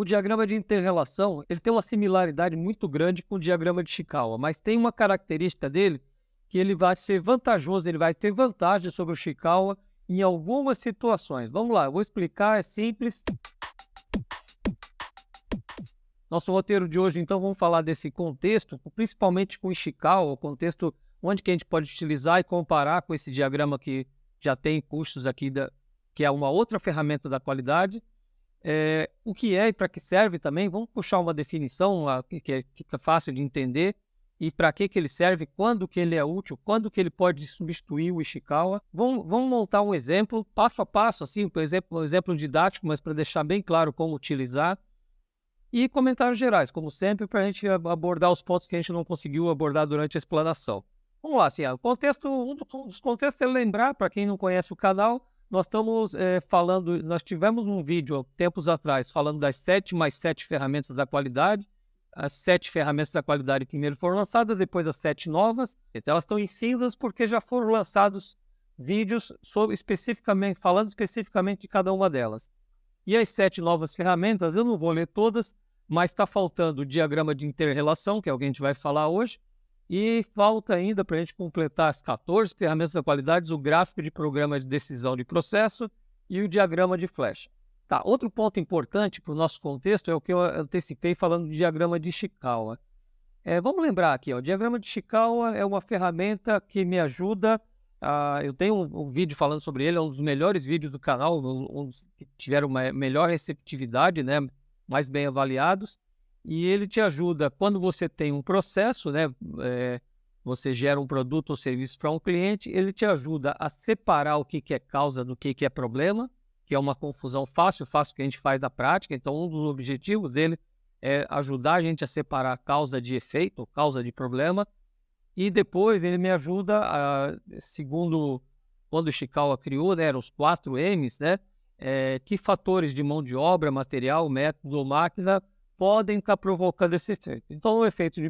O diagrama de interrelação, ele tem uma similaridade muito grande com o diagrama de Chikawa, mas tem uma característica dele que ele vai ser vantajoso, ele vai ter vantagem sobre o Chikawa em algumas situações. Vamos lá, eu vou explicar, é simples. Nosso roteiro de hoje, então, vamos falar desse contexto, principalmente com o Ishikawa, o contexto onde que a gente pode utilizar e comparar com esse diagrama que já tem custos aqui, que é uma outra ferramenta da qualidade. O que é e para que serve também, vamos puxar uma definição que fica fácil de entender e para que ele serve, quando que ele é útil, quando que ele pode substituir o Ishikawa. Vamos montar um exemplo, passo a passo, assim, um exemplo didático, mas para deixar bem claro como utilizar. E comentários gerais, como sempre, para a gente abordar os pontos que a gente não conseguiu abordar durante a explanação. Vamos lá, assim, um dos contextos é lembrar, para quem não conhece o canal, nós estamos falando, nós tivemos um vídeo tempos atrás falando das 7 mais 7 ferramentas da qualidade. As 7 ferramentas da qualidade primeiro foram lançadas, depois as 7 novas. Então elas estão em cinzas porque já foram lançados vídeos falando especificamente de cada uma delas. E as 7 novas ferramentas, eu não vou ler todas, mas está faltando o diagrama de interrelação, que é o que a gente vai falar hoje, e falta ainda, para a gente completar as 14 ferramentas da qualidade, o gráfico de programa de decisão de processo e o diagrama de flecha. Tá, outro ponto importante para o nosso contexto é o que eu antecipei falando do diagrama de Ishikawa. Vamos lembrar aqui, o diagrama de Ishikawa é uma ferramenta que me ajuda. Eu tenho um vídeo falando sobre ele, é um dos melhores vídeos do canal, um dos que tiveram uma melhor receptividade, né, mais bem avaliados. E ele te ajuda quando você tem um processo, né, você gera um produto ou serviço para um cliente, ele te ajuda a separar o que é causa do que é problema, que é uma confusão fácil que a gente faz na prática. Então, um dos objetivos dele é ajudar a gente a separar causa de efeito, causa de problema. E depois ele me ajuda, segundo quando o Ishikawa criou, né, eram os 4 M's, né, que fatores de mão de obra, material, método ou máquina podem estar provocando esse efeito. Então, o efeito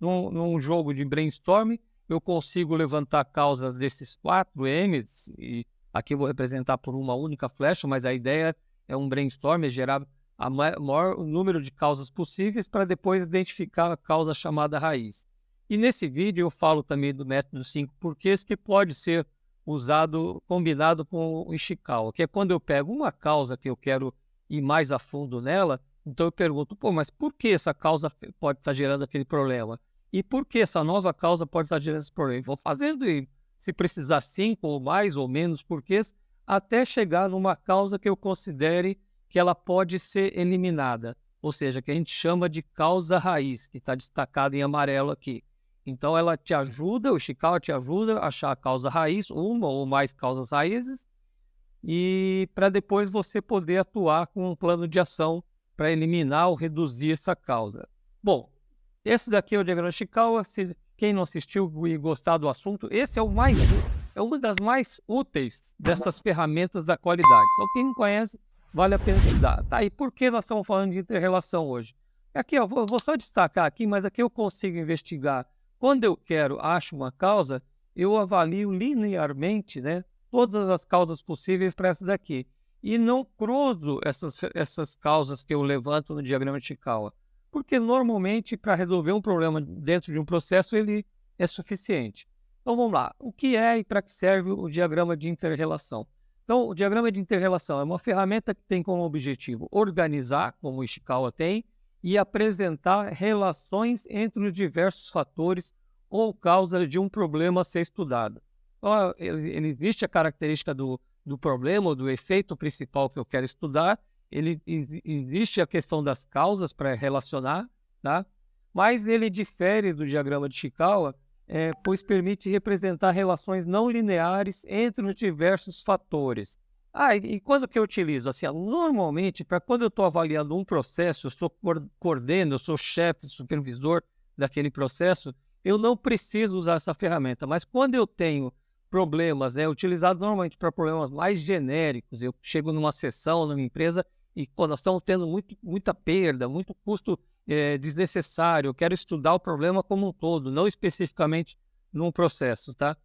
num jogo de brainstorming, eu consigo levantar causas desses 4 M's, e aqui eu vou representar por uma única flecha, mas a ideia é um brainstorm, é gerar o maior número de causas possíveis para depois identificar a causa chamada raiz. E nesse vídeo eu falo também do método 5 porquês, que pode ser usado, combinado com o Ishikawa, que é quando eu pego uma causa que eu quero ir mais a fundo nela, então eu pergunto, mas por que essa causa pode estar gerando aquele problema? E por que essa nova causa pode estar gerando esse problema? Vou fazendo, e se precisar 5 ou mais ou menos porquês, até chegar numa causa que eu considere que ela pode ser eliminada, ou seja, que a gente chama de causa raiz, que está destacada em amarelo aqui. Então ela te ajuda, o Ishikawa te ajuda a achar a causa raiz, uma ou mais causas raízes, e para depois você poder atuar com um plano de ação para eliminar ou reduzir essa causa. Bom, esse daqui é o diagrama de Ishikawa. Se quem não assistiu e gostar do assunto, esse é uma das mais úteis dessas ferramentas da qualidade. Então quem não conhece, vale a pena estudar. Tá, e por que nós estamos falando de interrelação hoje? Aqui, eu vou só destacar aqui, mas aqui eu consigo investigar. Quando eu acho uma causa, eu avalio linearmente, né, todas as causas possíveis para essa daqui. E não cruzo essas causas que eu levanto no diagrama de Ishikawa. Porque normalmente, para resolver um problema dentro de um processo, ele é suficiente. Então vamos lá. O que é e para que serve o diagrama de interrelação? Então, o diagrama de interrelação é uma ferramenta que tem como objetivo organizar, como o Ishikawa tem, e apresentar relações entre os diversos fatores ou causas de um problema a ser estudado. Então, ele existe a característica do problema ou do efeito principal que eu quero estudar, existe a questão das causas para relacionar, tá? Mas ele difere do diagrama de Ishikawa, pois permite representar relações não lineares entre os diversos fatores. E quando que eu utilizo? Assim, normalmente, para quando eu estou avaliando um processo, eu sou coordeno, eu sou chefe, supervisor daquele processo, eu não preciso usar essa ferramenta. Mas quando eu tenho problemas, utilizado normalmente para problemas mais genéricos, eu chego numa sessão, numa empresa, e nós estamos tendo muita perda, muito custo desnecessário, eu quero estudar o problema como um todo, não especificamente num processo, tá?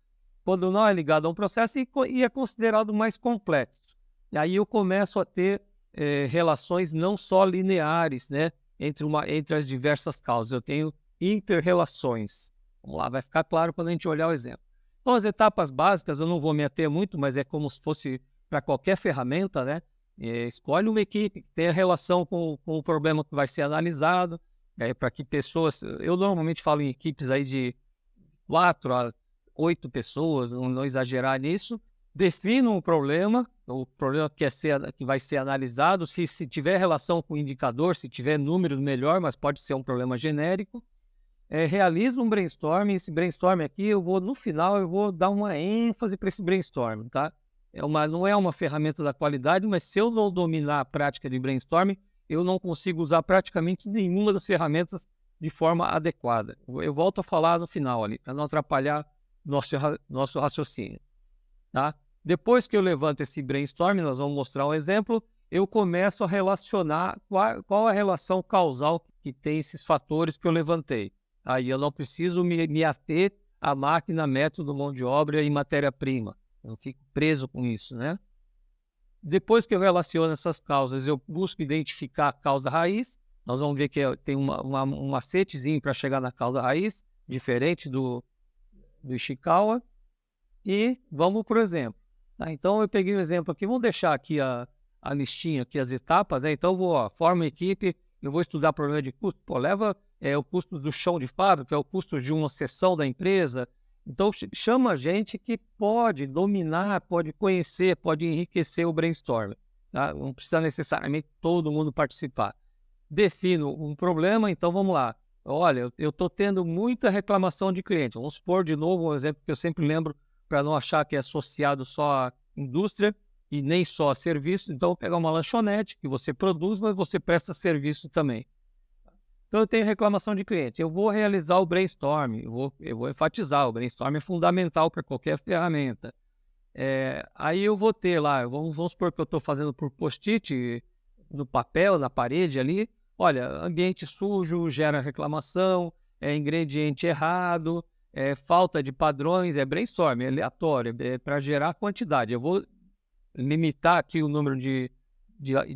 Quando não é ligado a um processo e é considerado mais complexo. E aí eu começo a ter relações não só lineares, né, entre as diversas causas. Eu tenho inter-relações. Vamos lá, vai ficar claro quando a gente olhar o exemplo. Então, as etapas básicas, eu não vou me ater muito, mas é como se fosse para qualquer ferramenta, né? Escolhe uma equipe que tenha relação com o problema que vai ser analisado, para que pessoas... Eu normalmente falo em equipes aí de 4 a 8 pessoas, não exagerar nisso. Defina um problema, o problema que vai ser analisado, se tiver relação com o indicador, se tiver números, melhor, mas pode ser um problema genérico. Realiza um brainstorming. Esse brainstorming aqui, no final, eu vou dar uma ênfase para esse brainstorming, tá? Não é uma ferramenta da qualidade, mas se eu não dominar a prática de brainstorming, eu não consigo usar praticamente nenhuma das ferramentas de forma adequada. Eu volto a falar no final ali, para não atrapalhar nosso raciocínio, tá? Depois que eu levanto esse brainstorming, nós vamos mostrar um exemplo, eu começo a relacionar qual a relação causal que tem esses fatores que eu levantei. Aí eu não preciso me ater à máquina, método, mão de obra e matéria-prima. Eu não fico preso com isso, né? Depois que eu relaciono essas causas, eu busco identificar a causa raiz. Nós vamos ver que tem um macetezinho para chegar na causa raiz, diferente do Ishikawa. E vamos por exemplo. Tá? Então, eu peguei um exemplo aqui. Vamos deixar aqui a listinha, aqui as etapas, né? Então, forma equipe, eu vou estudar problema de custo. Leva o custo do chão de fábrica, é o custo de uma seção da empresa. Então, chama gente que pode dominar, pode conhecer, pode enriquecer o brainstorm. Tá? Não precisa necessariamente todo mundo participar. Defino um problema, então vamos lá. Olha, eu estou tendo muita reclamação de cliente. Vamos supor de novo um exemplo que eu sempre lembro para não achar que é associado só à indústria e nem só a serviço. Então, eu vou pegar uma lanchonete que você produz, mas você presta serviço também. Então, eu tenho reclamação de cliente. Eu vou realizar o brainstorm, eu vou enfatizar, o brainstorm é fundamental para qualquer ferramenta. Aí eu vou ter lá, vamos supor que eu estou fazendo por post-it, no papel, na parede ali. Olha, ambiente sujo gera reclamação, ingrediente errado, falta de padrões, brainstorm, é aleatório, é para gerar quantidade. Eu vou limitar aqui o número de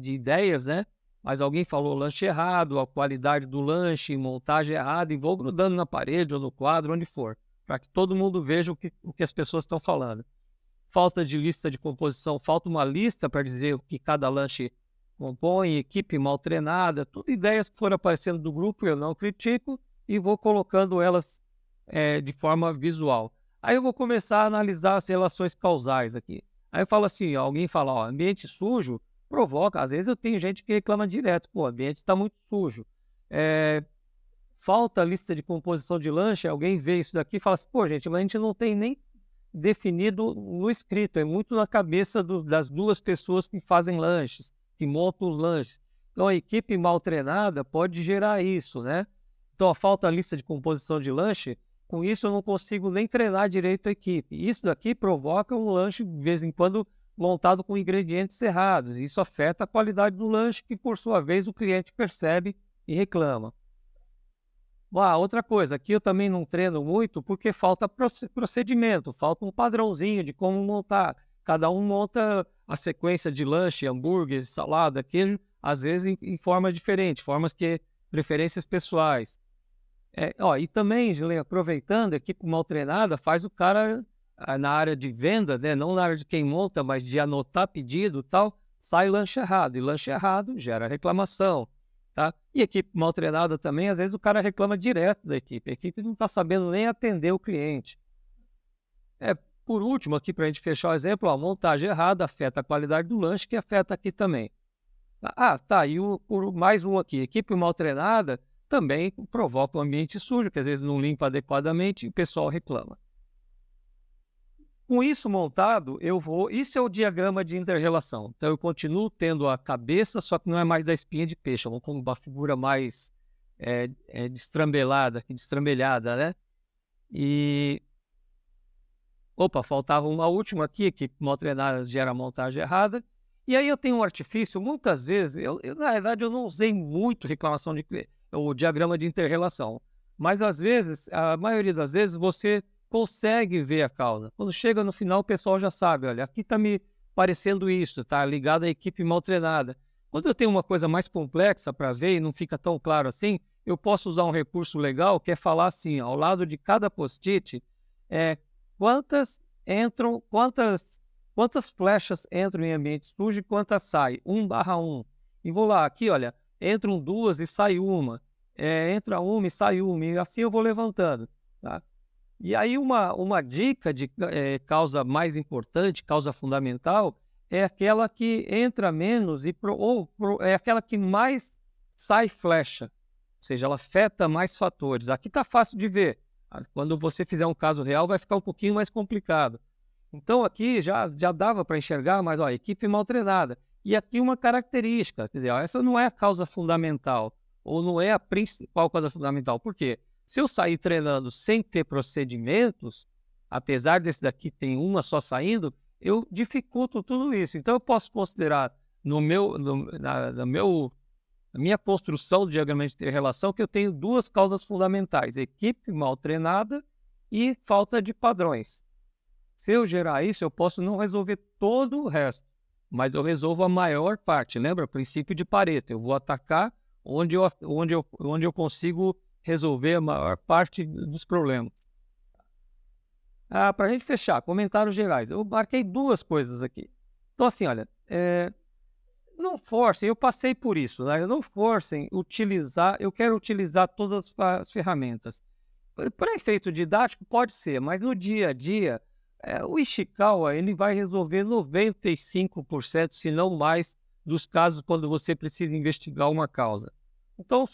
ideias, né? Mas alguém falou lanche errado, a qualidade do lanche, montagem errada, e vou grudando na parede ou no quadro, onde for, para que todo mundo veja o que as pessoas estão falando. Falta de lista de composição, falta uma lista para dizer o que cada lanche compõe, equipe mal treinada, tudo ideias que foram aparecendo do grupo, eu não critico e vou colocando elas de forma visual. Aí eu vou começar a analisar as relações causais aqui. Aí eu falo assim, alguém fala, ambiente sujo provoca, às vezes eu tenho gente que reclama direto, o ambiente está muito sujo. Falta lista de composição de lanche, alguém vê isso daqui e fala assim, gente, mas a gente não tem nem definido no escrito, é muito na cabeça das duas pessoas que fazem lanches, que montam os lanches. Então, a equipe mal treinada pode gerar isso, né? Então, a falta lista de composição de lanche, com isso eu não consigo nem treinar direito a equipe. Isso daqui provoca um lanche, de vez em quando, montado com ingredientes errados. Isso afeta a qualidade do lanche, que, por sua vez, o cliente percebe e reclama. Outra coisa, aqui eu também não treino muito porque falta procedimento, falta um padrãozinho de como montar. Cada um monta a sequência de lanche, hambúrguer, salada, queijo, às vezes em formas diferentes, preferências pessoais. E também, Gilene, aproveitando, a equipe mal treinada faz o cara na área de venda, né, não na área de quem monta, mas de anotar pedido e tal, sai lanche errado. E lanche errado gera reclamação. Tá? E equipe mal treinada também, às vezes o cara reclama direto da equipe. A equipe não está sabendo nem atender o cliente. Por último, aqui para a gente fechar o exemplo, a montagem errada afeta a qualidade do lanche, que afeta aqui também. E mais um aqui, equipe mal treinada também provoca um ambiente sujo, que às vezes não limpa adequadamente e o pessoal reclama. Com isso montado, isso é o diagrama de inter-relação. Então, eu continuo tendo a cabeça, só que não é mais da espinha de peixe, é como uma figura mais destrambelhada, né? E... faltava uma última aqui, que mal treinada gera montagem errada. E aí eu tenho um artifício, muitas vezes, na verdade, eu não usei muito reclamação o diagrama de inter-relação. Mas, às vezes, a maioria das vezes, você consegue ver a causa. Quando chega no final, o pessoal já sabe, olha, aqui está me parecendo isso, está ligado à equipe mal treinada. Quando eu tenho uma coisa mais complexa para ver e não fica tão claro assim, eu posso usar um recurso legal que é falar assim, ao lado de cada post-it, quantas entram, quantas flechas entram em ambiente sujo e quantas saem, 1/1. E vou lá, aqui, olha, entram 2 e sai uma, entra uma e sai uma, e assim eu vou levantando, tá? E aí uma dica de causa mais importante, causa fundamental, é aquela que entra menos é aquela que mais sai flecha, ou seja, ela afeta mais fatores. Aqui está fácil de ver. Quando você fizer um caso real, vai ficar um pouquinho mais complicado. Então aqui já dava para enxergar, mas ó, equipe mal treinada. E aqui uma característica, quer dizer, ó, essa não é a causa fundamental, ou não é a principal causa fundamental. Por quê? Se eu sair treinando sem ter procedimentos, apesar desse daqui tem uma só saindo, eu dificulto tudo isso. Então eu posso considerar na minha construção do diagrama de interrelação que eu tenho 2 causas fundamentais: equipe mal treinada e falta de padrões. Se eu gerar isso, eu posso não resolver todo o resto, mas eu resolvo a maior parte. Lembra o princípio de Pareto? Eu vou atacar onde eu consigo resolver a maior parte dos problemas. Para a gente fechar, comentários gerais. Eu marquei 2 coisas aqui. Então, assim, olha, não forcem, eu passei por isso, né? Não forcem utilizar, eu quero utilizar todas as ferramentas. Para efeito didático, pode ser, mas no dia a dia, o Ishikawa ele vai resolver 95%, se não mais, dos casos quando você precisa investigar uma causa. Então,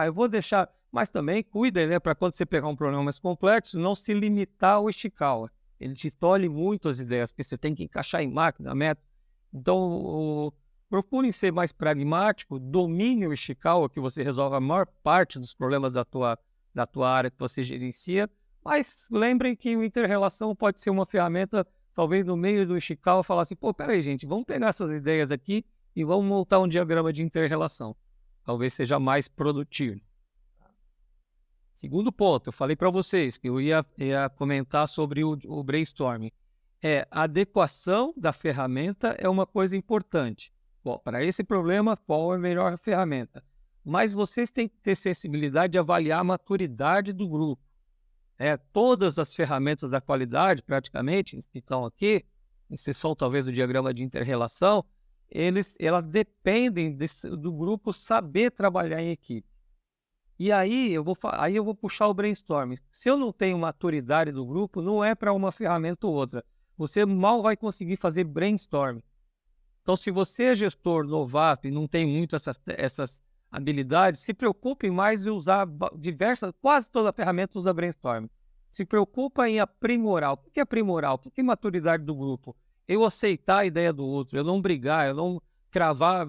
eu vou deixar, mas também cuidem, né, para quando você pegar um problema mais complexo, não se limitar ao Ishikawa. Ele te tolhe muito as ideias, porque você tem que encaixar em máquina, método. Então, procurem ser mais pragmático, domine o Ishikawa, que você resolve a maior parte dos problemas da tua área que você gerencia, mas lembrem que o Inter-Relação pode ser uma ferramenta, talvez no meio do Ishikawa, falar assim, pô, peraí, gente, vamos pegar essas ideias aqui e vamos montar um diagrama de inter-relação. Talvez seja mais produtivo. Segundo ponto, eu falei para vocês que eu ia comentar sobre o brainstorming. A adequação da ferramenta é uma coisa importante. Bom, para esse problema, qual é a melhor ferramenta? Mas vocês têm que ter sensibilidade de avaliar a maturidade do grupo. Todas as ferramentas da qualidade, praticamente, que estão aqui, exceção talvez do diagrama de inter-relação, elas dependem do grupo saber trabalhar em equipe. E aí eu vou puxar o brainstorming. Se eu não tenho maturidade do grupo, não é para uma ferramenta ou outra. Você mal vai conseguir fazer brainstorming. Então, se você é gestor novato e não tem muito essas habilidades, se preocupe mais em usar quase toda a ferramenta usa brainstorming. Se preocupa em aprimorar. O que é aprimorar? O que é maturidade do grupo? Eu aceitar a ideia do outro, eu não brigar, eu não cravar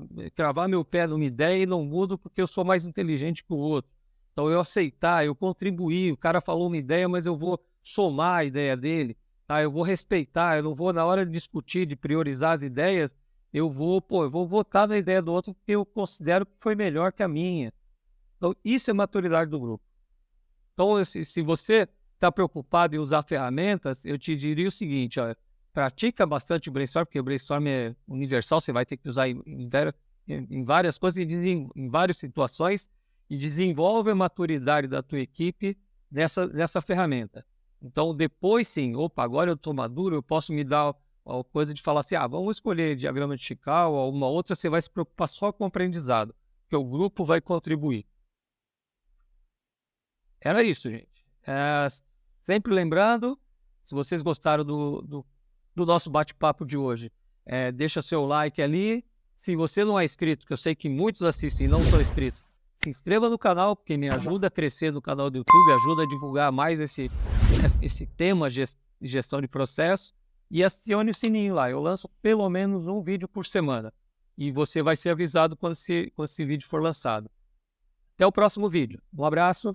meu pé numa ideia e não mudo porque eu sou mais inteligente que o outro. Então, eu aceitar, eu contribuir. O cara falou uma ideia, mas eu vou somar a ideia dele. Tá? Eu vou respeitar, eu não vou, na hora de discutir, de priorizar as ideias, eu vou votar na ideia do outro porque eu considero que foi melhor que a minha. Então, isso é maturidade do grupo. Então, se você está preocupado em usar ferramentas, eu te diria o seguinte, ó, pratica bastante o brainstorm, porque o brainstorm é universal, você vai ter que usar em várias coisas, em várias situações, e desenvolve a maturidade da tua equipe nessa ferramenta. Então, depois sim, agora eu estou maduro, eu posso me dar a coisa de falar assim, vamos escolher diagrama de Ishikawa ou uma outra, você vai se preocupar só com o aprendizado, porque o grupo vai contribuir. Era isso, gente. Sempre lembrando, se vocês gostaram do nosso bate-papo de hoje, deixa seu like ali. Se você não é inscrito, que eu sei que muitos assistem e não são inscritos, se inscreva no canal, porque me ajuda a crescer no canal do YouTube, ajuda a divulgar mais esse tema de gestão de processo, e acione o sininho lá. Eu lanço pelo menos um vídeo por semana, e você vai ser avisado quando esse vídeo for lançado. Até o próximo vídeo. Um abraço.